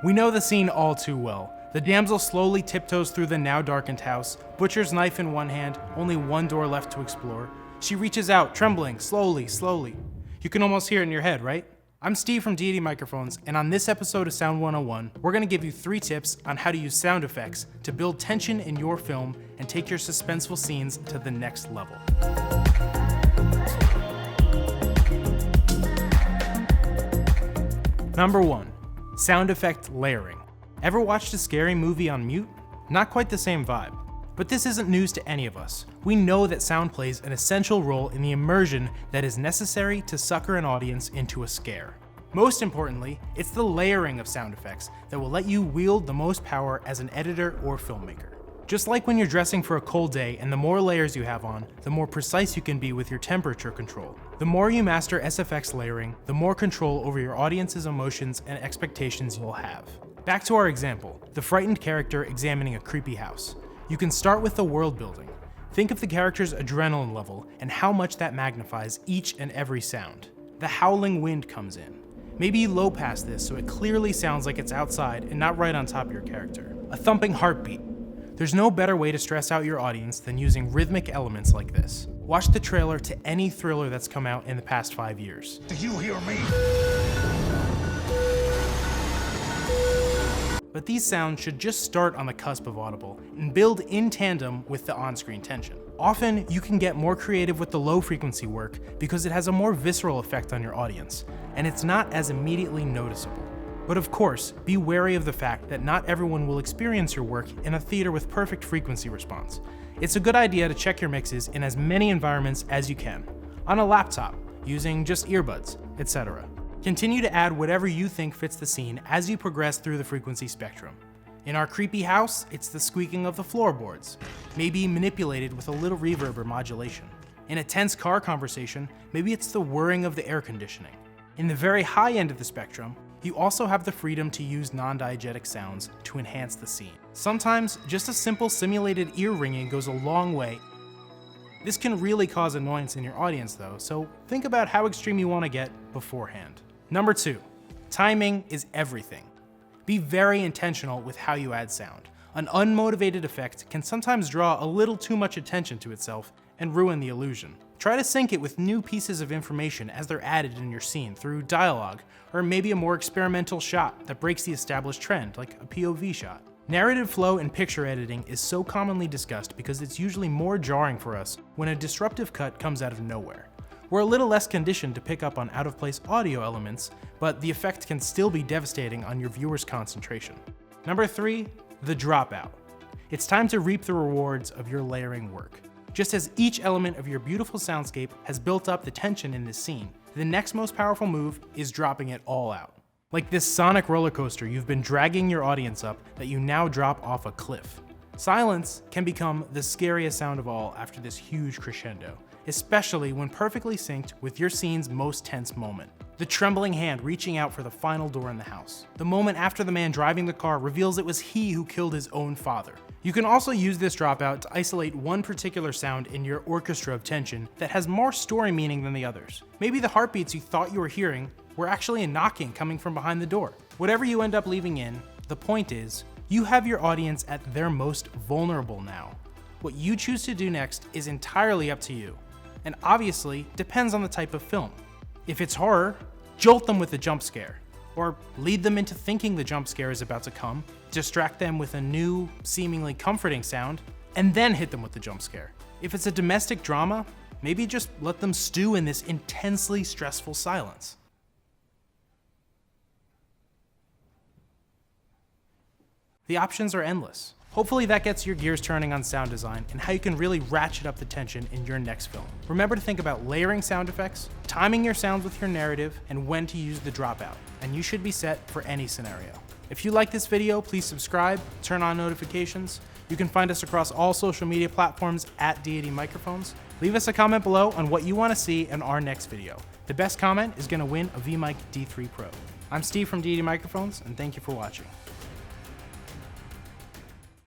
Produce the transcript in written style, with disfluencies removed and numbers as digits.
We know the scene all too well. The damsel slowly tiptoes through the now darkened house, butcher's knife in one hand, only one door left to explore. She reaches out, trembling, slowly. You can almost hear it in your head, right? I'm Steve from Deity Microphones, and on this episode of Sound 101, we're going to give you 3 tips on how to use sound effects to build tension in your film and take your suspenseful scenes to the next level. Number 1. Sound effect layering. Ever watched a scary movie on mute? Not quite the same vibe. But this isn't news to any of us. We know that sound plays an essential role in the immersion that is necessary to sucker an audience into a scare. Most importantly, it's the layering of sound effects that will let you wield the most power as an editor or filmmaker. Just like when you're dressing for a cold day and the more layers you have on, the more precise you can be with your temperature control. The more you master SFX layering, the more control over your audience's emotions and expectations you'll have. Back to our example, the frightened character examining a creepy house. You can start with the world building. Think of the character's adrenaline level and how much that magnifies each and every sound. The howling wind comes in. Maybe you low pass this so it clearly sounds like it's outside and not right on top of your character. A thumping heartbeat. There's no better way to stress out your audience than using rhythmic elements like this. Watch the trailer to any thriller that's come out in the past 5 years. Do you hear me? But these sounds should just start on the cusp of audible and build in tandem with the on-screen tension. Often, you can get more creative with the low-frequency work because it has a more visceral effect on your audience, and it's not as immediately noticeable. But of course, be wary of the fact that not everyone will experience your work in a theater with perfect frequency response. It's a good idea to check your mixes in as many environments as you can, on a laptop, using just earbuds, etc. Continue to add whatever you think fits the scene as you progress through the frequency spectrum. In our creepy house, it's the squeaking of the floorboards, maybe manipulated with a little reverb or modulation. In a tense car conversation, maybe it's the whirring of the air conditioning. In the very high end of the spectrum, you also have the freedom to use non-diegetic sounds to enhance the scene. Sometimes, just a simple simulated ear ringing goes a long way. This can really cause annoyance in your audience though, so think about how extreme you want to get beforehand. Number 2, timing is everything. Be very intentional with how you add sound. An unmotivated effect can sometimes draw a little too much attention to itself and ruin the illusion. Try to sync it with new pieces of information as they're added in your scene through dialogue, or maybe a more experimental shot that breaks the established trend, like a POV shot. Narrative flow and picture editing is so commonly discussed because it's usually more jarring for us when a disruptive cut comes out of nowhere. We're a little less conditioned to pick up on out-of-place audio elements, but the effect can still be devastating on your viewer's concentration. Number 3, the dropout. It's time to reap the rewards of your layering work. Just as each element of your beautiful soundscape has built up the tension in this scene, the next most powerful move is dropping it all out. Like this sonic roller coaster, you've been dragging your audience up that you now drop off a cliff. Silence can become the scariest sound of all after this huge crescendo, especially when perfectly synced with your scene's most tense moment. The trembling hand reaching out for the final door in the house. The moment after the man driving the car reveals it was he who killed his own father. You can also use this dropout to isolate one particular sound in your orchestra of tension that has more story meaning than the others. Maybe the heartbeats you thought you were hearing were actually a knocking coming from behind the door. Whatever you end up leaving in, the point is, you have your audience at their most vulnerable now. What you choose to do next is entirely up to you, and obviously depends on the type of film. If it's horror, jolt them with a jump scare, or lead them into thinking the jump scare is about to come, distract them with a new, seemingly comforting sound, and then hit them with the jump scare. If it's a domestic drama, maybe just let them stew in this intensely stressful silence. The options are endless. Hopefully that gets your gears turning on sound design and how you can really ratchet up the tension in your next film. Remember to think about layering sound effects, timing your sounds with your narrative, and when to use the dropout, and you should be set for any scenario. If you like this video, please subscribe, turn on notifications. You can find us across all social media platforms at Deity Microphones. Leave us a comment below on what you want to see in our next video. The best comment is going to win a VMic D3 Pro. I'm Steve from Deity Microphones, and thank you for watching.